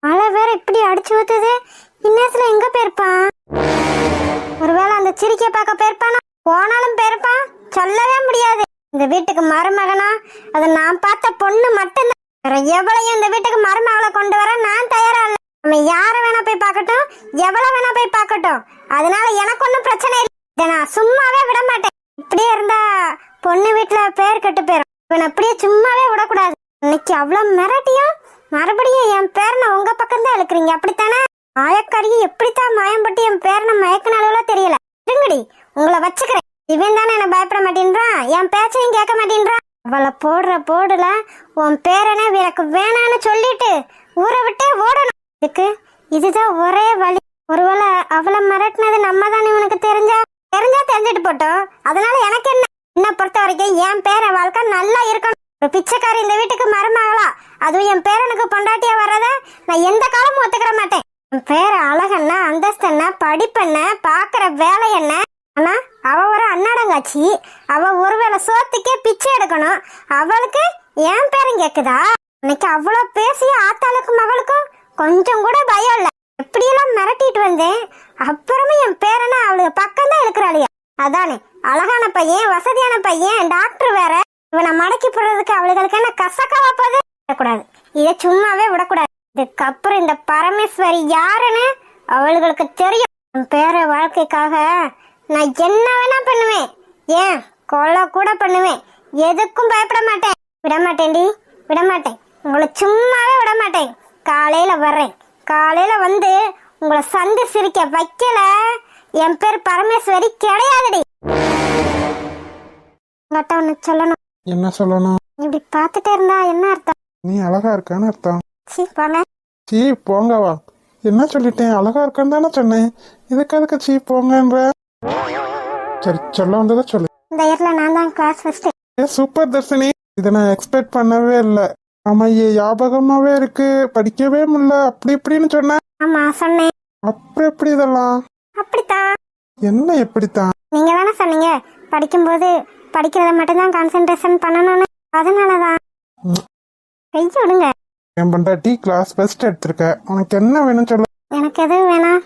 மழை வேற இப்படி அடிச்சு ஊத்துது. இந்நேரத்துல எங்க போயிருப்பான்? ஒருவேளை அந்த சிரிக்க பார்க்க போயிருப்பானா? போனாலும் போயிருப்பான், சொல்லவே முடியாது. இந்த வீட்டுக்கு மருமகனா அது நான் பார்த்த பொண்ணு மட்டும்தான். வேற எவ்வளையும் இந்த வீட்டுக்கு மருமகளை கொண்டு வர நான் தயாரா இல்ல. நம்ம யார வேணா போய் பார்க்கட்டும், எவ்வளவு வேணா போய் பார்க்கட்டும், அதனால எனக்கு ஒன்றும் பிரச்சனை இல்லை. இதை நான் சும்மாவே விட மாட்டேன். இப்படியே இருந்தா பொண்ணு வீட்டுல பேர் கெட்டு போயிடும். இவன் அப்படியே சும்மாவே விடக்கூடாது. இன்னைக்கு அவ்வளவு மிரட்டியும் மறுபடியும் என் பேரனை உங்க பக்கம் தான் இழுக்கிறீங்க, அப்படித்தானே? மாயக்காரியை எப்படித்தான் மாயம் பட்டு என் பேரனை மயக்கினாலும் தெரியல. இருங்கடி, உங்களை வச்சுக்கிறேன். இவன் தானே என்ன பயப்பட மாட்டேன்றான், என் பேச்சையும் கேட்க மாட்டேன்றான். அவளை போடுற போடுல உன் பேரனை எனக்கு வேணான்னு சொல்லிட்டு ஊரை விட்டே ஓடணும். இதுதான் ஒரே வழி. ஒருவேளை அவளை மிரட்டினது நம்ம தானே இவனுக்கு தெரிஞ்சா தெரிஞ்சுட்டு போட்டோம். அதனால எனக்கு என்ன பொறுத்த வரைக்கும் என் பேரன் வாழ்க்கை நல்லா இருக்கணும். ஒரு பிச்சைக்காரி இந்த வீட்டுக்கு மருமகளா, அதுவும் என் பேரனுக்கு பொண்டாட்டியா வர்றத நான் எந்த காலமும் ஒத்துக்கிற மாட்டேன். என் பேர அழகண்ணா, அந்தஸ்தண்ணா, படிப்பண்ண, பாக்குற வேலை என்ன. ஆனா அவ ஒரு அன்னாடங்காச்சி. அவ ஒருவேளை சோத்துக்கே பிச்சை எடுக்கணும். அவளுக்கு என் பேரும் கேக்குதா? இன்னைக்கு அவ்வளவு பேசிய ஆத்தாளுக்கு மகளுக்கும் கொஞ்சம் கூட பயம் இல்ல. எப்படியெல்லாம் மிரட்டிட்டு வந்தேன். அப்புறமே என் பேரனா அவளுக்கு பக்கம் தான் இருக்கிறாளியா. அதானே அழகான பையன், வசதியான பையன், டாக்டர் வேற. இவனை மடக்கி போடுறதுக்கு அவளுக்கு என்ன கசக்கா வைப்பது? விடக்கூடாது, இதை சும்மாவே விடக்கூடாது. இதுக்கப்புறம் இந்த பரமேஸ்வரி யாருன்னு அவளுக்கு தெரியும். என் பேர வாழ்க்கைக்காக நான் என்ன வேணா பண்ணுவேன், ஏன் கொலை கூட பண்ணுவேன். எதுக்கும் பயப்பட மாட்டேன். விடமாட்டேன்டி, விடமாட்டேன். உங்களை சும்மாவே விடமாட்டேன். காலையில வர்றேன். காலையில வந்து உங்களை சந்தி சிரிக்க வைக்கல என் பேர் பரமேஸ்வரி கிடையாதுடி. உங்கள்கிட்ட ஒண்ணு சொல்லணும். என்ன சொல்லணும்? இப்படி பார்த்துட்டே இருந்தா என்ன அர்த்தம்? நீ அழகா இருக்கான்னு அர்த்தம். சீ போங்க. சீ போங்கவா? என்ன சொல்லிட்டேன்? அழகா இருக்கான்னு தானே சொன்னேன். இதுக்கு அதுக்கு சீ போங்கன்ற. சரி, சொல்ல வந்ததை சொல்லு. இந்த இயர்ல நான் தான் கிளாஸ் ஃபர்ஸ்ட். சூப்பர் தர்ஷினி, இதை நான் எக்ஸ்பெக்ட் பண்ணவே இல்லை. ஆமா, ஞாபகமாவே இருக்கு, படிக்கவே முடியல அப்படி இப்படின்னு சொன்னேன். ஆமா சொன்னேன். அப்புறம் எப்படி இதெல்லாம்? அப்படித்தான். என்ன எப்படித்தான்? நீங்க தானே சொன்னீங்க படிக்கும்போது படிக்கிறத மட்டும்தான் கான்சென்ட்ரேஷன் பண்ணணும்னு. அதனாலதான். கையை விடுங்க. என் பொண்டாட்டி கிளாஸ் ஃபர்ஸ்ட் எடுத்திருக்க. உனக்கு என்ன வேணும் சொல்லு. எனக்கு எதுவும் வேணாம்.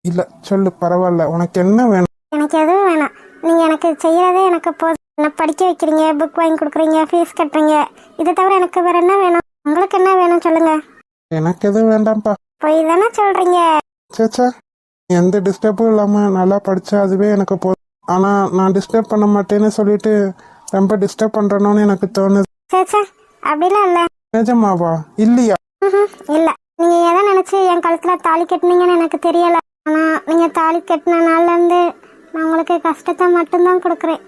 இல்ல சொல்லு, பரவாயில்ல. உனக்கு என்ன வேணும்? எனக்கு எதுவும் வேணாம். நீங்க எனக்கு செய்யறதே எனக்கு போதும். என்ன படிக்க வைக்கிறீங்க, புக் வாங்கி கொடுக்குறீங்க, ஃபீஸ் கட்டுறீங்க. இதை தவிர எனக்கு வேற என்ன வேணும்? உங்களுக்கு என்ன வேணும் சொல்லுங்க. எனக்கு எதுவும் வேண்டாம்ப்பா. போய் தானே சொல்றீங்க. சேச்சா, எந்த டிஸ்டர்பும் இல்லாம நல்லா படிச்சா அதுவே எனக்கு போதும். ஆனா நான் டிஸ்டர்ப் பண்ண மாட்டேன்னு சொல்லிட்டு ரொம்ப டிஸ்டர்ப் பண்றேன்னு எனக்கு தோணுது. சேச்சா, அப்படிலாம் இல்ல. நிஜமாவா? இல்லையா? இல்ல. நீங்க எதை நினைச்சு என் கழுத்துல தாலி கட்டினீங்கன்னு எனக்கு தெரியல. ஆனா நீங்க தாலி கட்டின நாள்ல இருந்து நான் உங்களுக்கு கஷ்டத்தை மட்டும்தான் கொடுக்குறேன்.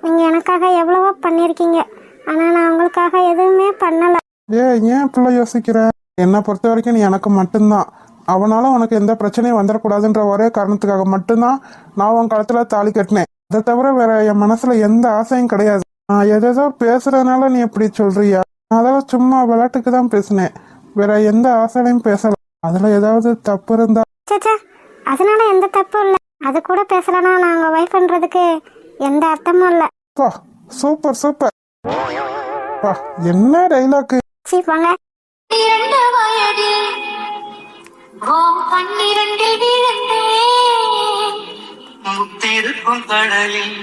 நீங்க எனக்காக எவ்வளவோ பண்ணிருக்கீங்க, ஆனா நான் உங்களுக்காக எதுவுமே பண்ணல. ஏன் இப்பெல்லாம் யோசிக்கிற? என்னை பொறுத்த வரைக்கும் நீ எனக்கு மட்டும்தான். அவனால உனக்கு எந்த பிரச்சனையும் வந்துடக்கூடாதுன்ற ஒரே காரணத்துக்காக மட்டும்தான் நான் உன் கழுத்துல தாலி கட்டினேன். அதை தவிர வேற என் மனசுல எந்த ஆசையும் கிடையாது. நான் எதோ பேசுறதுனால நீ எப்படி சொல்றியா? நான் அதெல்லாம் சும்மா விளையாட்டுக்கு தான் பேசினேன். வேற எந்த ஆசையும் பேசல. அதுல ஏதாவது தப்பு இருந்தா? அதனால எந்த தப்பும் இல்ல. அது கூட பேசலன்னா நான் உங்க வைஃப் பண்றதுக்கு எந்த அர்த்தமும் இல்ல. Super super. என்ன டைலாக். வாங்க. 2 வயதில் 12 விழுந்தேன். முத்திருக்கும் கடலில்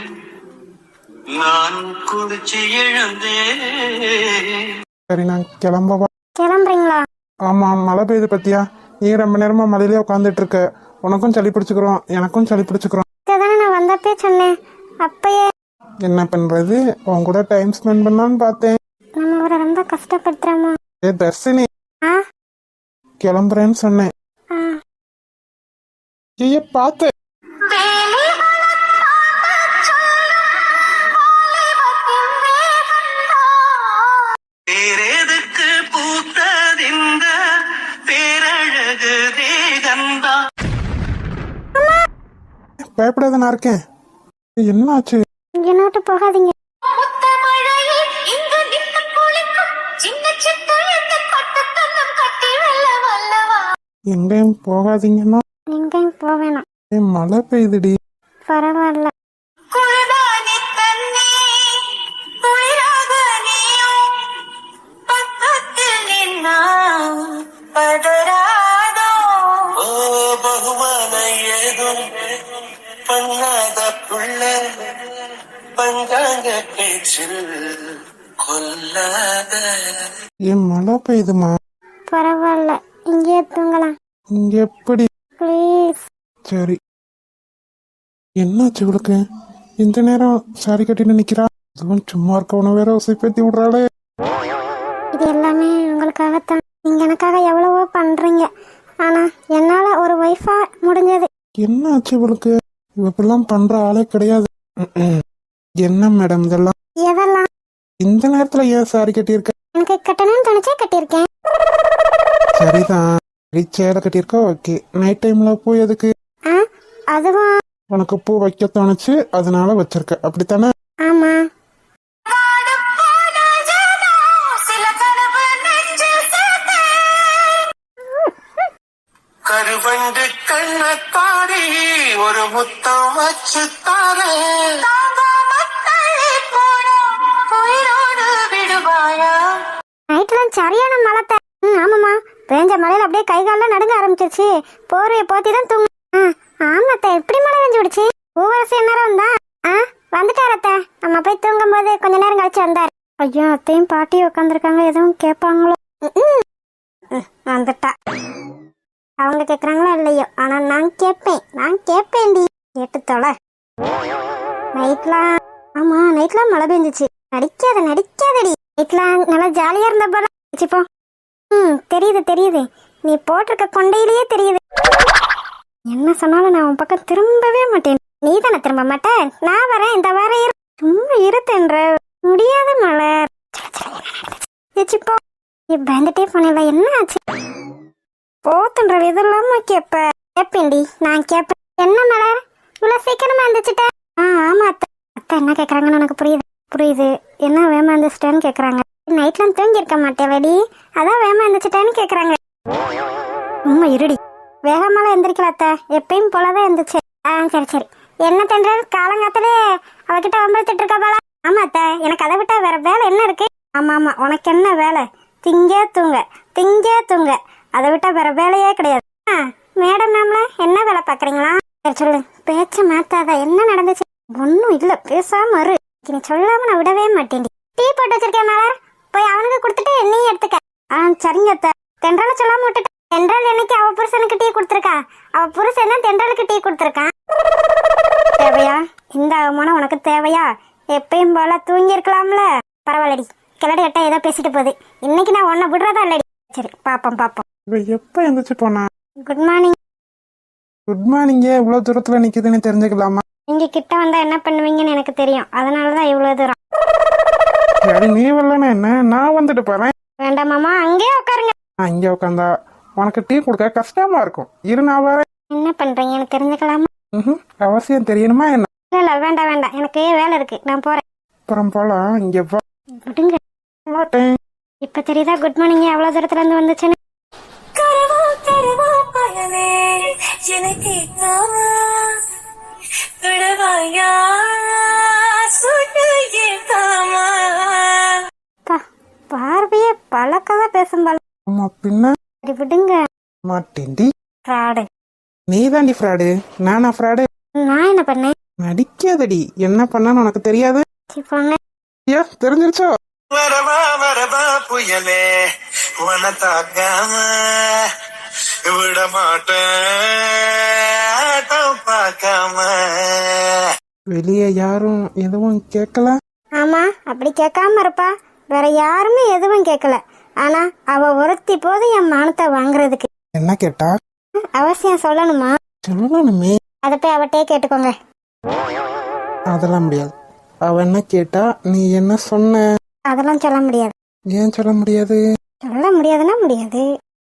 நான் குடிச்சு எழுந்தேன். சரி, நான் கிளம்பவா? கிளம்புறீங்களா? ஆமா, மழை பெய்யுது பத்தியா? நீ ரொம்ப நேரமா மழையிலே உட்காந்துட்டு இருக்க. உனக்கும் சளி பிடிச்சுக்கிறோம், எனக்கும் சளி பிடிச்சுக்கிறோம். நான் வந்தப்பே சொன்னேன். அப்பயே என்ன பண்றது, உன் கூட டைம் ஸ்பெண்ட் பண்ணலான்னு பார்த்தேன். நம்ம ஒரு ரொம்ப கஷ்டப்படுத்துறோமா? தர்ஷினி, கிளம்புறேன்னு சொன்னேன். பார்த்து பயப்படாத, நான் இருக்கேன். என்னாச்சு? என்னோட்டு போகாதீங்க. முத்த மழையில் இங்கு நின்று குளிக்கும் சின்ன சின்ன எண்ணெய் பட்டத்தை எங்கேயும் போகாதீங்கன்னா எங்கேயும் போவேணாம். மழை பெய்யுதுடி. பரவாயில்ல. குளிரானி தண்ணி குளிராக நீயும் பக்கத்தில் நின்னா பதறாதோ ஓ பகுமான ஏதும் பண்ணாத புள்ள பஞ்சாங்க பேச்சில் கொல்லாத மழை பெய்யுதுமா. பரவாயில்ல, இங்கேயே தூங்கலாம். இங்க எப்படி? ப்ளீஸ். சரி, என்னாச்சு இவளுக்கு? இந்த நேரம் சாரி கட்டின்னு நிக்கிறா. அதுவும் சும்மா இருக்கவன வேற உசைப்பேத்தி விடுறாளே. இது எல்லாமே உங்களுக்காகத்தான். நீங்க எனக்காக எவ்வளவோ பண்றீங்க. ஆனா என்னால ஒரு ஒய்ஃபா முடிஞ்சது. என்னாச்சு இவளுக்கு? இவப்பெல்லாம் பண்ற ஆளே கிடையாது. என்ன மேடம் இதெல்லாம்? எதெல்லாம்? இந்த நேரத்துல ஏன் சாரி கட்டியிருக்க? எனக்கு கட்டணும்னு தோணுச்சே கட்டியிருக்கேன். சரிதான், சேலை கட்டியிருக்க. ஓகே, நைட் டைம்ல போய் எதுக்கு? அதுவும் உனக்கு பூ வைக்க தோணுச்சு, அதனால வச்சிருக்க, அப்படித்தானே? ஆமா. கருவண்டு கண்ணத்தாடி ஒரு முத்தம் வச்சு தார விடுவாயா. நைட்லாம் சரியான மழை. ஆமாமா, பேஞ்ச மழையில அப்படியே கை காலெல்லாம் நடுங்க ஆரம்பிச்சிருச்சு. போர்வையை போத்தி தான் தூங்க. ஆமாத்த, எப்படி மழை பெஞ்சு விடுச்சு? பூவரசி நேரம் வந்தா வந்துட்டார் அத்தை. நம்ம போய் தூங்கும் போது கொஞ்ச நேரம் கழிச்சு வந்தார். ஐயோ, அத்தையும் பாட்டியும் உட்காந்துருக்காங்க, எதுவும் கேட்பாங்களோ. வந்துட்டா. அவங்க கேக்குறாங்களோ இல்லையோ, ஆனா நான் கேட்பேன்டி. கேட்டு தொலை. நைட்லாம் ஆமா, நைட்லாம் மழை பெஞ்சிச்சு. நடிக்காதடி. நைட்லாம் நல்லா ஜாலியா இருந்த போல போ. தெரியுது. நீ போட்டிருக்க கொண்டையிலேயே தெரியுது. என்ன சொன்னாலும் நான் உன் பக்கம் திரும்பவே மாட்டேன். நீ தானே திரும்ப மாட்டேன். நான் வரேன், இந்த வாரம் சும்மா இருத்தென்ற முடியாத மலர். போ. நீ பயந்துட்டே போனல, என்ன ஆச்சு? போத்துன்ற இதெல்லாம கேப்பேன்டி. நான் கேப்பேன். என்ன மலர் இவ்வளவு சீக்கிரமா இருந்துச்சுட்ட? ஆமா அத்தை. அத்தை என்ன கேக்குறாங்கன்னு எனக்கு புரியுது. என்ன வேமா இருந்துச்சுட்டேன்னு கேக்குறாங்க. நைட்லாம் தூங்கி இருக்க மாட்டேன் வெடி, அதான் வேமா இருந்துச்சுட்டேன்னு கேக்குறாங்க. உண்மை இருடி. வேகமால எந்திரிக்கல அத்தை, எப்பயும் போலதான் இருந்துச்சு. சரி. என்ன தென்றல் காலங்காத்திலே அவகிட்ட வம்பழுத்துட்டு இருக்கா போல? ஆமா அத்தை, எனக்கு அதை விட்டா வேற வேலை என்ன இருக்கு? ஆமா, உனக்கு என்ன வேலை? திங்கே தூங்க. அதை விட்டா வேற வேலையே கிடையாது. மேடம் நாமல என்ன வேலை பாக்குறீங்களா? சரி சொல்லு, பேச்ச மாத்தாத. என்ன நடந்துச்சு? ஒன்னும் இல்ல, பேசாம இரு. நீ சொல்லாம நான் விடவே மாட்டேன். டீ போட்டு வச்சிருக்கேன் மலர், போய் அவனுக்கு கொடுத்துட்டு நீ எடுத்துக்க. சரிங்க அத்தை. தென்றல சொல்லாம விட்டுட்டு. தென்றல் என்னைக்கு அவ புருஷனுக்கு டீ கொடுத்துருக்கா? அவ புருஷன் தான் தென்றலுக்கு டீ கொடுத்துருக்கான். தேவையா இந்த அவமானம் உனக்கு? தேவையா? எப்பயும் போல தூங்கி இருக்கலாம்ல. பரவாயில்லடி, கிளடி கட்ட ஏதோ பேசிட்டு போகுது. இன்னைக்கு நான் உன்னை விடுறதா இல்லடி. சரி, பாப்போம். இவ எப்ப எந்திரிச்சு போனா? Good morning. Good morning. இவ்வளவு தூரத்துல நிக்குதுன்னு தெரிஞ்சுக்கலாமா? நீங்க கிட்ட வந்தா என்ன பண்ணுவீங்கன்னு எனக்கு தெரியும், அதனாலதான் இவ்வளவு தூரம். சரி, நீ வரலன்னா என்ன, நான் வந்துட்டு போறேன். வேண்டாம் மாமா, அங்கேயே உட்காருங்க. இங்க உட்காந்தா உனக்கு டீ கொடுக்க கஷ்டமா இருக்கும். இரு, நான் வரேன். என்ன பண்றீங்கன்னு தெரிஞ்சுக்கலாமா? அவசியம் தெரியணுமா என்ன? இல்ல, வேண்டாம். எனக்கு வேலை இருக்கு, நான் போறேன். அப்புறம் போலாம். இங்க வா. விடுங்க. மாட்டேன். இப்ப தெரியுதா குட் மார்னிங் எவ்வளவு தூரத்துல இருந்து வந்துச்சுன்னு? பார்வையே பழக்கதா பேசும் போல. ஆமா, பின்ன. சரி விடுங்க. மாட்டேன்டி. ஃப்ராடு. நீ தாண்டி ஃப்ராடு. நானா ஃப்ராடு? நான் என்ன பண்ணேன்? நடிக்காதடி. என்ன பண்ணான்னு உனக்கு தெரியாது. தெரிஞ்சிருச்சோ? வரவா புயலே வனத்தாக்காம விட மாட்டேன் பார்க்காம. வெளியே யாரும் எதுவும் கேட்கல? ஆமா, அப்படி கேட்காம இருப்பா. வேற யாருமே எதுவும் கேட்கல. ஆனா அவ ஒருத்தி போது என் மானத்தை வாங்குறதுக்கு. என்ன கேட்டா? அவசியம் சொல்லணுமா? சொல்லணுமே. அத போய் அவட்டே கேட்டுக்கோங்க. அதெல்லாம் முடியாது. அவ என்ன கேட்டா நீ என்ன சொன்ன? அதெல்லாம் சொல்ல முடியாது. ஏன் சொல்ல முடியாது? சொல்ல முடியாதுன்னா முடியாது.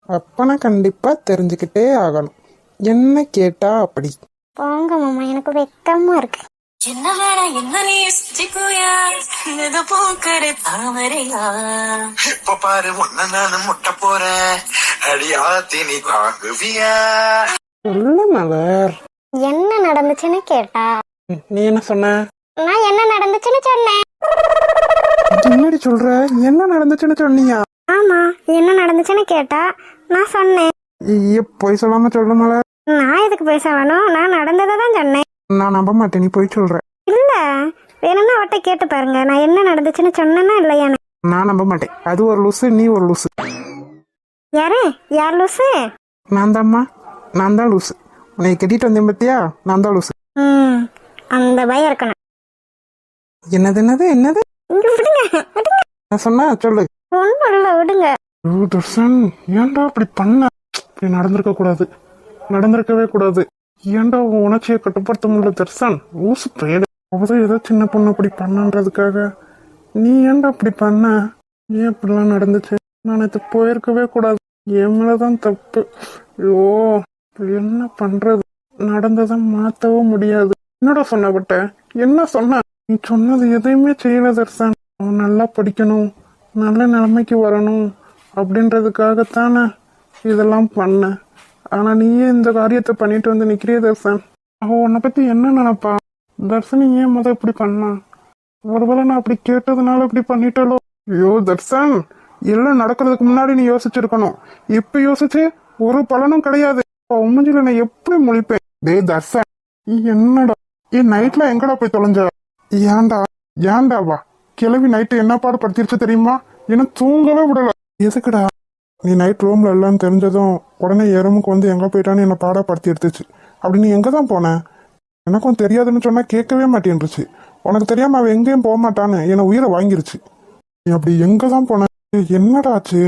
அப்பனா கண்டிப்பா தெரிஞ்சுக்கிட்டே ஆகணும். என்ன கேட்டா அப்படி? போங்க மாமா, எனக்கு வெக்கமா இருக்கு. என்ன வேணா என்ன நீ சிக்குயா இது பூக்கரு தாமரையா. இப்ப பாரு உன்ன நான் முட்ட போறேன் அடியாத்தி நீ தாங்குவியா? சொல்ல மலர். என்ன நடந்துச்சுன்னு கேட்டா நீ என்ன சொன்ன? நான் என்ன நடந்துச்சுன்னு சொன்னேன். முன்னாடி சொல்ற என்ன நடந்துச்சுன்னு சொன்னியா? ஆமா, என்ன நடந்துச்சுன்னு கேட்டா நான் சொன்னேன். போய் சொல்லாம சொல்ல மலர். நான் எதுக்கு பேச வேணும்? நான் நடந்ததை தான் சொன்னேன். நான் நம்ப மாட்டேன், நீ போய் சொல்ற. இல்ல, வேணும்னா அவட்ட கேட்டு பாருங்க, நான் என்ன நடந்துச்சுன்னு சொன்னேன்னா இல்லையானு. நான் நம்ப மாட்டேன். அது ஒரு லூசு, நீ ஒரு லூசு. யாரு? யார் லூசு? நான் தான்மா, நான் தான் லூசு. உன்னை கட்டிட்டு வந்தேன் பத்தியா, நான் தான் லூசு. அந்த பயம் இருக்கணும். என்னது என்னது என்னது? இங்க விடுங்க, விடுங்க. நான் சொன்னா சொல்லு. ஒண்ணும் இல்ல, விடுங்க. தர்ஷன், ஏன்டா அப்படி பண்ண? இப்படி நடந்திருக்க கூடாது, நடந்திருக்கவே கூடாது. ஏன்டா உன் உணர்ச்சியை கட்டுப்படுத்த முடியல தர்ஷன்? லூசு பேடு. அவதான் ஏதோ சின்ன பொண்ணு அப்படி பண்ணன்றதுக்காக நீ ஏன்டா அப்படி பண்ண? ஏன் இப்படிலாம் நடந்துச்சு? நான் இது போயிருக்கவே கூடாது. என் மேலதான் தப்பு. ஐயோ, என்ன பண்றது? நடந்ததை மாத்தவும் முடியாது. என்னடா சொன்னப்பட்ட? என்ன சொன்ன? நீ சொன்னது எதையுமே செய்யல தர்ஷன். அவன் நல்லா படிக்கணும், நல்ல நிலைமைக்கு வரணும் அப்படின்றதுக்காகத்தானே இதெல்லாம் பண்ண. ஆனா நீயே இந்த காரியத்தை பண்ணிட்டு வந்து நிக்கிறிய தர்ஷன். அவ உன்னை பத்தி என்ன நினைப்பா? தர்ஷன் ஏன் இப்படி பண்ணா? ஒருவேளை நான் அப்படி கேட்டதுனால இப்படி பண்ணிட்டாலோ? ஐயோ தர்ஷன், எல்லாம் நடக்கிறதுக்கு முன்னாடி நீ யோசிச்சிருக்கணும். இப்ப யோசிச்சு ஒரு பலனும் கிடையாது. உண்மையில நான் எப்படி முழிப்பேன்? டேய் தர்ஷன், என்னடா நைட்ல எங்கடா போய் தொலைஞ்ச? ஏன்டா ஏன்டாவா கிளவி நைட்டு என்ன பாடு படுத்திருச்சு தெரியுமா? என்ன தூங்கவே விடல. எதுக்குடா? நீ நைட் ரூம்ல எல்லாம் தெரிஞ்சதும் உடனே எறும்புக்கு வந்து எங்க போயிட்டான்னு என்ன பாடப்படுத்தி எடுத்துச்சு. அப்படி நீ எங்க தான் போன? எனக்கும் தெரியாதுன்னு சொன்னா கேட்கவே மாட்டேன்ருச்சு. உனக்கு தெரியாம அவ எங்கேயும் போக மாட்டான்னு என்னை உயிரை வாங்கிருச்சு. நீ அப்படி எங்க தான் போன? என்னடாச்சு?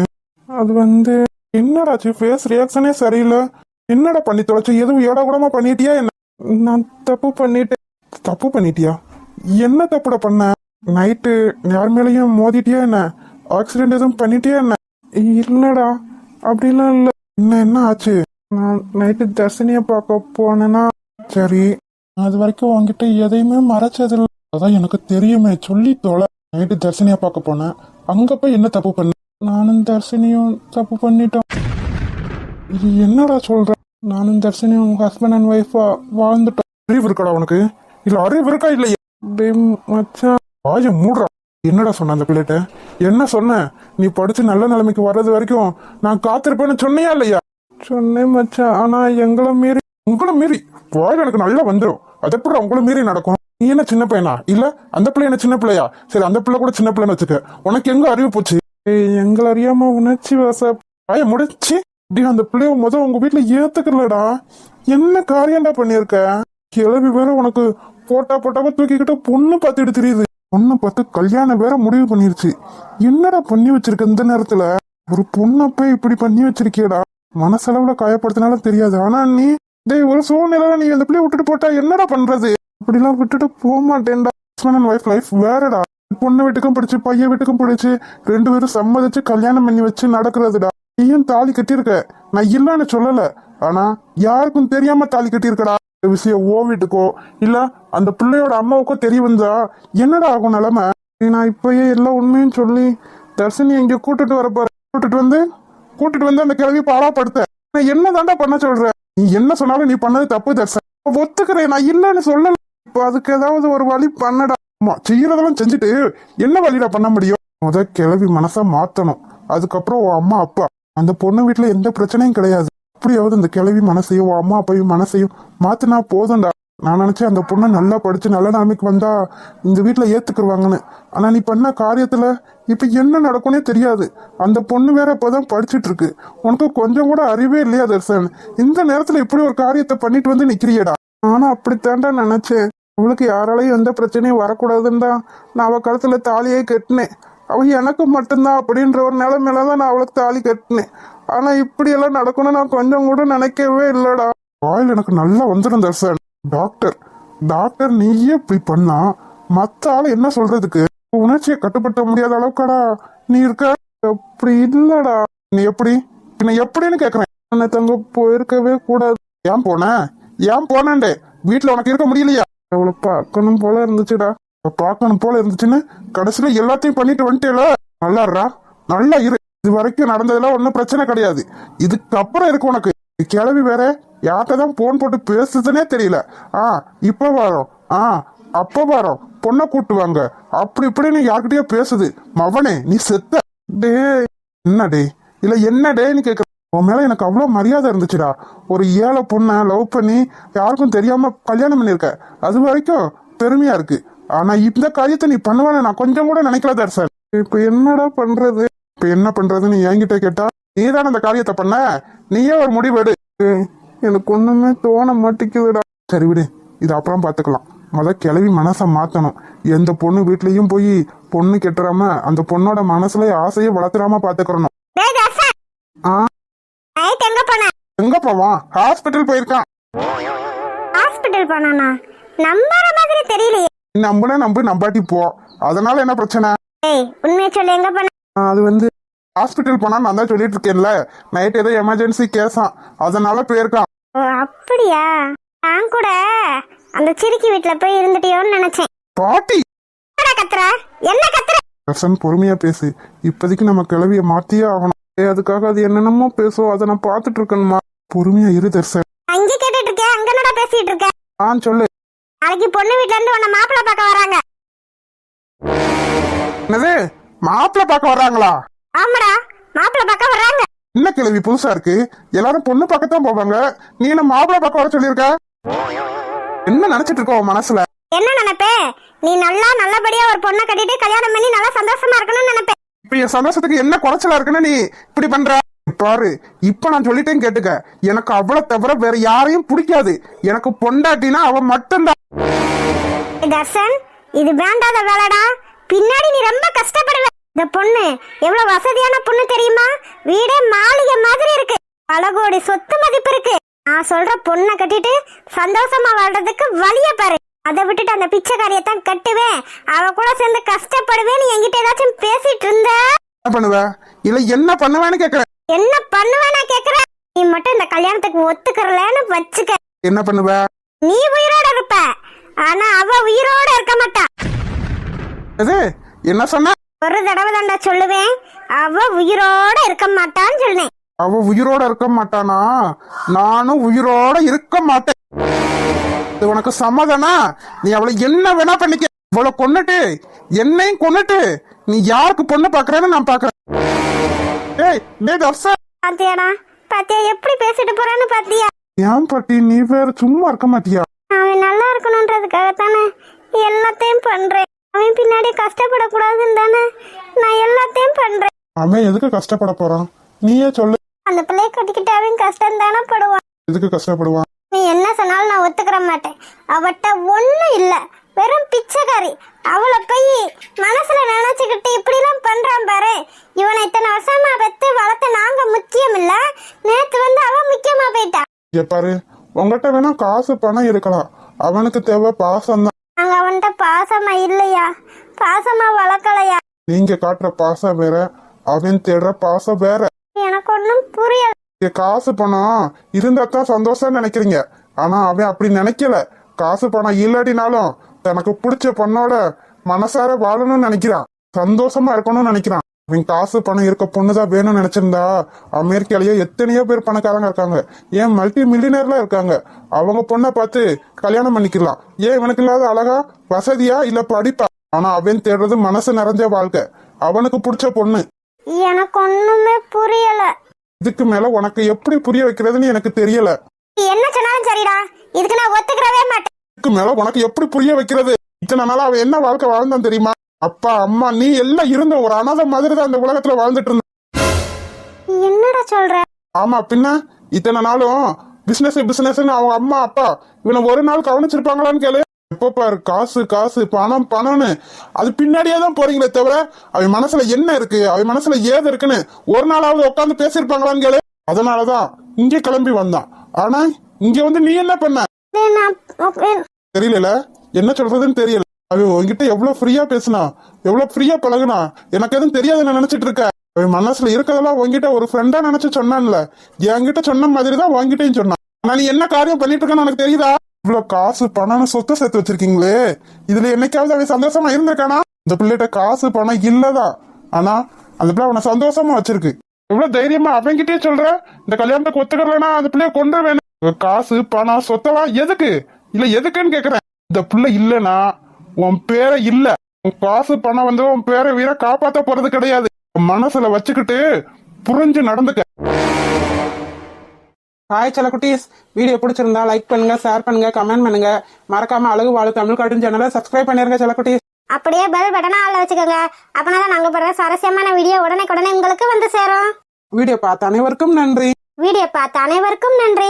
அது என்னடாச்சு? ஃபேஸ் ரியாக்ஷனே சரியில்லை. என்னடா பண்ணி தொலைச்சு? எதுவும் ஏடா கூடமா பண்ணிட்டியா என்ன? நான் தப்பு பண்ணிட்டேன். தப்பு பண்ணிட்டியா? என்ன தப்புட பண்ண? நைட்டு யார் மேலேயும் மோதிட்டியா என்ன? ஆக்சிடென்ட் எதுவும் பண்ணிட்டியா என்ன? இல்லடா, அப்படிலாம் இல்ல. என்ன ஆச்சு? நான் நைட்டு தர்ஷினிய பார்க்க போனேன்னா சரி, அது வரைக்கும் உன்கிட்ட எதையுமே மறைச்சதில்ல. அதான் எனக்கு தெரியுமே, சொல்லி தொலை. நைட்டு தர்ஷினிய பார்க்க போனேன், அங்க போய் என்ன தப்பு பண்ண? நானும் தர்ஷினியும் தப்பு பண்ணிட்டோம். இது என்னடா சொல்ற? நானும் தர்ஷினியும் ஹஸ்பண்ட் அண்ட் ஒய்ஃபா வாழ்ந்துட்டோம். அறிவு இருக்கடா உனக்கு? இல்ல அறிவு இருக்கா இல்லையா? மச்சான் வாய மூடுறா. என்னடா சொன்ன அந்த பிள்ளைகிட்ட? என்ன சொன்ன? நீ படிச்சு நல்ல நிலைமைக்கு வர்றது வரைக்கும் நான் காத்திருப்பேன்னு சொன்னியா இல்லையா? சொன்னேன் மச்சான். ஆனா உங்களை மீறி வாயில் எனக்கு நல்லா வந்துடும். அது எப்படி உங்களை மீறி நடக்கும்? நீ என்ன சின்ன பையனா? இல்ல அந்த பிள்ளை என்ன சின்ன பிள்ளையா? சரி, அந்த பிள்ளை கூட சின்ன பிள்ளைன்னு வச்சுக்க. உனக்கு எங்க அறிவு போச்சு? எங்களை அறியாம உணர்ச்சி வாய முடிச்சு அந்த பிள்ளைய உங்க வீட்டுல ஏத்துக்கலடா. என்ன காரியம்டா பண்ணிருக்க? கிளவி வேற உனக்கு போட்டாவ தூக்கிக்கிட்டு பொண்ணு பார்த்துட்டு தெரியுது. பொண்ணு பார்த்து கல்யாணம் வேற முடிவு பண்ணிருச்சு. என்னடா பண்ணி வச்சிருக்க இந்த நேரத்துல? ஒரு பொண்ணை போய் இப்படி பண்ணி வச்சிருக்கியடா. மனசளவுல காயப்படுத்தினாலும் தெரியாது. ஆனா நீ ஒரு சூழ்நிலை நீ அந்த பிள்ளைய விட்டுட்டு போட்டா என்னடா பண்றது? அப்படிலாம் விட்டுட்டு போக மாட்டேன்டா. ஹஸ்பண்ட் அண்ட் ஒய்ஃப் லைஃப் வேறடா. பொண்ணு வீட்டுக்கும் பிடிச்சு பையன் வீட்டுக்கும் பிடிச்சு 2 பேரும் சம்மதிச்சு கல்யாணம் பண்ணி வச்சு நடக்கிறதுடா. நீயும் தாலி கட்டியிருக்க, நான் இல்லன்னு சொல்லல. ஆனா யாருக்கும் தெரியாம தாலி கட்டியிருக்கடா. விஷயம் ஓ வீட்டுக்கோ இல்ல அந்த பிள்ளையோட அம்மாவுக்கோ தெரிய வந்தா என்னடா ஆகும் நிலைமை? நான் இப்பயே எல்லா உண்மையும் சொல்லி தர்ஷினி இங்க கூட்டிட்டு வர போறேன். கூட்டிட்டு வந்து அந்த கிழவி பாடாப்படுத்த நான் என்ன தாண்டா பண்ண சொல்ற? நீ என்ன சொன்னாலும் நீ பண்ணது தப்பு தர்ஷன். ஒத்துக்கிறேன், நான் இல்லன்னு சொல்லல. இப்போ அதுக்கு ஏதாவது ஒரு வழி பண்ணடா. செய்யறதெல்லாம் செஞ்சுட்டு என்ன வழியில பண்ண முடியும்? கிழவி மனசா மாத்தணும். அதுக்கப்புறம் உன் அம்மா அப்பா அந்த பொண்ணு வீட்டுல எந்த பிரச்சனையும் கிடையாது. அப்படியாவது அந்த கிழவி மனசையும் அம்மா அப்பாவையும் மனசையும் மாத்தினா போதும்டா. நான் நினைச்சேன் அந்த பொண்ணை நல்லா படிச்சு நல்ல நிலைமைக்கு வந்தா இந்த வீட்டுல ஏத்துக்குருவாங்கன்னு. ஆனா நீ பண்ண காரியத்துல இப்ப என்ன நடக்கும்னே தெரியாது. அந்த பொண்ணு வேற இப்பதான் படிச்சுட்டு இருக்கு. உனக்கு கொஞ்சம் கூட அறிவே இல்லையா தர்ஷன்? இந்த நேரத்துல இப்படி ஒரு காரியத்தை பண்ணிட்டு வந்து நிக்கிறியடா. நானும் அப்படித்தாண்டா நினைச்சேன். அவளுக்கு யாராலையும் எந்த பிரச்சனையும் வரக்கூடாதுன்னு தான் நான் அவ கழுத்துல தாலியே கட்டினேன். அவ எனக்கு மட்டும்தான் அப்படின்ற ஒரு நிலைமையிலதான் நான் அவளுக்கு தாலி கட்டினேன். ஆனா இப்படி எல்லாம் நடக்கணும்னு நான் கொஞ்சம் கூட நினைக்கவே இல்லடா. வாயில் எனக்கு நல்லா வந்துடும் தர்ஷன். டாக்டர் நீயே இப்படி பண்ணா மத்த ஆளு என்ன சொல்றதுக்கு? உணர்ச்சியை கட்டுப்படுத்த முடியாத அளவுக்காடா நீ இருக்க. அப்படி இல்லடா. நீ எப்படின்னு கேக்குறேன். என்ன தங்க போயிருக்கவே கூடாது. ஏன் போனேன்டே? வீட்டுல உனக்கு இருக்க முடியலையா? அவளை பார்க்கணும் போல இருந்துச்சுன்னு கடைசியில எல்லாத்தையும் பண்ணிட்டு வந்துட்டேல. நல்லா இரு. இது வரைக்கும் நடந்ததெல்லாம் ஒன்றும் பிரச்சனை கிடையாது. இதுக்கப்புறம் இருக்கு உனக்கு. கிளவி வேற யார்கிட்ட தான் போன் போட்டு பேசுதுன்னே தெரியல. இப்ப வரோம், அப்ப வரோம், பொண்ணை கூட்டுவாங்க, அப்படி இப்படின்னு யார்கிட்டயோ பேசுது. மவனே நீ செத்த. டே என்ன டே இல்ல என்ன டேன்னு கேக்குற. உன் மேல எனக்கு அவ்வளவு மரியாதை இருந்துச்சுடா. ஒரு ஏழை பொண்ணை லவ் பண்ணி யாருக்கும் தெரியாம கல்யாணம் பண்ணிருக்க. அது வரைக்கும் பெருமையா இருக்கு. ஆனா இந்த காரியத்தை நீ பண்ணுவான்னு நான் கொஞ்சம் கூட நினைக்கல தர்சன். இப்ப என்னடா பண்றது? இப்ப என்ன பண்றதுன்னு என்கிட்ட கேட்டா நீதான அந்த காரியத்தை பண்ண, நீயே ஒரு முடிவு எடு. எனக்கு ஒண்ணுமே தோண மாட்டேங்குதுடா. சரி விடு, இது அப்புறம் பாத்துக்கலாம். கிளவி மனசை மாத்தணும். எந்த பொண்ணு வீட்லயும் போய் பொண்ணு கெட்டுறாம அந்த பொண்ணோட மனசுல ஆசையை வளர்த்துறாம பாத்துக்கிறணும். எங்க போவான்? ஹாஸ்பிட்டல் போயிருக்கான். ஹாஸ்பிட்டல் போனானா? நம்பற மாதிரி தெரியலையே. நம்புனா நம்பாட்டி போ. அதனால என்ன பிரச்சனை? உண்மையை சொல்லு, எங்க போன? அது ஹாஸ்பிட்டல் போனா நான் தான் சொல்லிட்டு இருக்கேன்ல, நைட் ஏதோ எமர்ஜென்சி கேஸாம், அதனால போயிருக்கான். அப்படியா? நான் கூட அந்த சிரிக்கி வீட்டுல போய் இருந்துட்டியோன்னு நினைச்சேன். பாட்டி கத்துற என்ன கத்துற? ரசன் பொறுமையா பேசு. இப்போதைக்கு நம்ம கிளவிய மாத்தியே ஆகணும். அதுக்காக அது என்னென்னமோ பேசும், அதை நான் பாத்துட்டு இருக்கணுமா? பொறுமையா இரு தர்சன். அங்க கேட்டுட்டு இருக்கேன், அங்க என்னடா பேசிட்டு இருக்க? சொல்லு. நாளைக்கு பொண்ணு வீட்டுல இருந்து உன்னை மாப்பிள்ளை பார்க்க வராங்க. என்னது? மாப்பிள்ளை பார்க்க வர்றாங்களா? ஆமாடா, மாப்பிள்ளை பார்க்க வர்றாங்க. என்ன கிளவி புதுசா இருக்கு? எல்லாரும் பொண்ணு பக்கத்தான் போவாங்க, நீ என்ன மாப்பிள்ளை பார்க்க வர சொல்லியிருக்க? என்ன நினைச்சிட்டு இருக்க உன் மனசுல? என்ன நினைப்பே? நீ நல்லபடியா ஒரு பொண்ணை கட்டிட்டு கல்யாணம் பண்ணி நல்லா சந்தோஷமா இருக்கணும்னு நினைப்பேன். இப்ப என் சந்தோஷத்துக்கு என்ன குறைச்சலா இருக்குன்னு நீ இப்படி பண்ற? பாரு, இப்ப நான் சொல்லிட்டேன் கேட்டுக்க. எனக்கு அவளை தவிர வேற யாரையும் பிடிக்காது. எனக்கு பொண்டாட்டினா அவ மட்டும்தான். தர்சன், இது வேண்டாத வேலைடா. பின்னாடி நீ ரொம்ப கஷ்டப்படுவ. இந்த பொண்ணு எவ்வளவு வசதியான பொண்ணு தெரியுமா? வீடே மாளிகை மாதிரி இருக்கு, பல கோடி சொத்து மதிப்பு இருக்கு. நான் சொல்ற பொண்ணை கட்டிட்டு சந்தோஷமா வாழ்றதுக்கு வழிய பாரு. அதை விட்டுட்டு அந்த பிச்சைக்காரியத்தான் கட்டுவேன், அவ கூட சேர்ந்து கஷ்டப்படுவேன்னு என்கிட்ட ஏதாச்சும் பேசிட்டு இருந்த என்ன பண்ணுவ? இல்ல என்ன பண்ணுவேன்னு கேக்குறேன். என்ன பண்ணுவேனா கேக்குறேன்? நீ மட்டும் இந்த கல்யாணத்துக்கு ஒத்துக்கறலன்னு வச்சுக்க. என்ன பண்ணுவ? நீ உயிரோட இருப்ப, ஆனா அவ உயிரோட இருக்க மாட்டா. என்ன சொன்ன? ஒரு தடவை தாண்டா சொல்லுவேன், அவ உயிரோட இருக்க மாட்டான்னு சொன்னேன். அவ உயிரோட இருக்க மாட்டானா? நானும் உயிரோட இருக்க மாட்டேன். இது உனக்கு சம்மதனா? நீ அவளை என்ன வேணா பண்ணிக்க. அவளை கொன்னுட்டு என்னையும் கொன்னுட்டு நீ யாருக்கு பொண்ணு பாக்குறேன்னு நான் பாக்குறேன். பாத்தியாடா, பாத்தியா எப்படி பேசிட்டு போறான்னு பாத்தியா? ஏன் பாட்டி நீ வேற சும்மா இருக்க மாட்டியா? அவன் நல்லா இருக்கணும்ன்றதுக்காகத்தானே எல்லாத்தையும் பண்றேன். அவன் பின்னாடி கஷ்டப்படக்கூடாதுன்னு தானே நான் எல்லாத்தையும் பண்றேன். அவன் எதுக்கு கஷ்டப்பட போறான்? நீயே சொல்லு. அந்த பிள்ளைய கட்டிக்கிட்டு அவன் கஷ்டம் தானே படுவான். எதுக்கு கஷ்டப்படுவான்? நீ என்ன சொன்னாலும் நான் ஒத்துக்கிற மாட்டேன். அவட்ட ஒண்ணும் இல்ல, வெறும் பிச்சைக்காரி. அவளை போய் மனசுல நினைச்சுக்கிட்டு இப்படி எல்லாம் பண்றான் பாரு. இவனை இத்தனை வருஷமா பெத்து வளர்த்த நாங்க முக்கியம் இல்ல, நேத்து வந்து அவ முக்கியமா போயிட்டா. பாரு, உங்ககிட்ட வேணா காசு பணம் இருக்கலாம், அவனுக்கு தேவை பாசம் தான். நாங்க அவன்கிட்ட பாசமா இல்லையா, பாசமா வளர்க்கலையா? நீங்க காட்டுற பாசம் வேற, அவன் தேடுற பாசம் வேற. எனக்கு ஒன்னும் புரியல. காசு பணம் இருந்தா தான் சந்தோஷம் நினைக்கிறீங்க, ஆனா அவன் அப்படி நினைக்கல. காசு பணம் இல்லாட்டினாலும் தனக்கு பிடிச்ச பொண்ணோட மனசார வாழணும்னு நினைக்கிறான், சந்தோஷமா இருக்கணும்னு நினைக்கிறான். அவன் காசு பணம் இருக்க பொண்ணுதான் வேணும்னு நினைச்சிருந்தா அமெரிக்காலயே எத்தனையோ பேர் பணக்காரங்க இருக்காங்க, ஏன் மல்டி மில்லியனர்லாம் இருக்காங்க. அவங்க பொண்ணை பார்த்து கல்யாணம் பண்ணிக்கலாம். ஏன் இவனுக்கு இல்லாத அழகா, வசதியா, இல்ல படிப்பா? ஆனா அவன் தேடுறது மனசு நிறைஞ்ச வாழ்க்கை, அவனுக்கு பிடிச்ச பொண்ணு. எனக்கு ஒண்ணுமே புரியல. இதுக்கு மேல உனக்கு எப்படி புரிய வைக்கிறதுன்னு எனக்கு தெரியல. என்ன சொன்னாலும் சரிடா, இதுக்கு நான் ஒத்துக்கிறவே மாட்டேன். இதுக்கு மேல உனக்கு எப்படி புரிய வைக்கிறது? இத்தனை நாளா அவன் என்ன வாழ்க்கை வாழ்ந்தான் தெரியுமா? அப்பா அம்மா நீ எல்லாம் இருந்த ஒரு அனாதை மாதிரி தான் அந்த உலகத்துல வாழ்ந்துட்டு இருந்த. என்னடா சொல்ற? ஆமா பின்ன, இத்தனை நாளும் பிசினஸ் அவங்க அம்மா அப்பா இவனை ஒரு நாள் கவனிச்சிருப்பாங்களான்னு கேளு. எப்ப பாரு காசு காசு பணம் பணம்னு அது பின்னாடியே தான் போறீங்களே தவிர அவன் மனசுல என்ன இருக்கு, அவன் மனசுல ஏது இருக்குன்னு ஒரு நாளாவது உட்காந்து பேசிருப்பாங்களான்னு கேளு. அதனாலதான் இங்க கிளம்பி வந்தான். ஆனா இங்க வந்து நீ என்ன பண்ண தெரியல, என்ன சொல்றதுன்னு தெரியல. அவன் உங்ககிட்ட எவ்வளவு ஃப்ரீயா பேசினா, எவ்வளவு ஃப்ரீயா பழகுனா, எனக்கு எதுவும் தெரியாதுன்னு நினைச்சிட்டு இருக்க. அவன் மனசுல இருக்கதெல்லாம் உங்ககிட்ட ஒரு ஃப்ரெண்டா நினைச்சு சொன்னான்ல, என்கிட்ட சொன்ன மாதிரி தான் உங்ககிட்டயும் சொன்னான். ஆனா நீ என்ன காரியம் பண்ணிட்டு இருக்கன்னு எனக்கு தெரியுதா? இவ்வளவு காசு பணம்னு சொத்தை சேர்த்து வச்சிருக்கீங்களே, இதுல என்னைக்காவது அவன் சந்தோஷமா இருந்திருக்கானா? இந்த பிள்ளைகிட்ட காசு பணம் இல்லதான், ஆனா அந்த பிள்ளை அவனை சந்தோஷமா வச்சிருக்கு. எவ்வளவு தைரியமா அவன்கிட்டயே சொல்ற, இந்த கல்யாணத்துக்கு ஒத்துக்கலன்னா அந்த பிள்ளைய கொண்டு வேணும். காசு பணம் சொத்தெல்லாம் எதுக்கு இல்ல எதுக்குன்னு கேக்குறேன். இந்த பிள்ளை இல்லனா உன் பேரை இல்ல, உன் காசு பணம் வந்து உன் பேரை வீர காப்பாத்த போறது கிடையாது. மனசுல வச்சுக்கிட்டு புரிஞ்சு நடந்துக்க. ஹாய் செல்லக்குட்டீஸ், வீடியோ பிடிச்சிருந்தா லைக் பண்ணுங்க, ஷேர் பண்ணுங்க, கமெண்ட் பண்ணுங்க. மறக்காம அழகு வாழு தமிழ் கார்ட்டூன் சேனலை சப்ஸ்கிரைப் பண்ணிருங்க செல்லக்குட்டீஸ். அப்படியே பெல் பட்டனா ஆள்ல வச்சுக்கோங்க. அப்பனாதான் நாங்க போடுற சுவாரஸ்யமான வீடியோ உடனே உங்களுக்கு வந்து சேரும். வீடியோ பார்த்த அனைவருக்கும் நன்றி. வீடியோ பார்த்த அனைவருக்கும் நன்றி.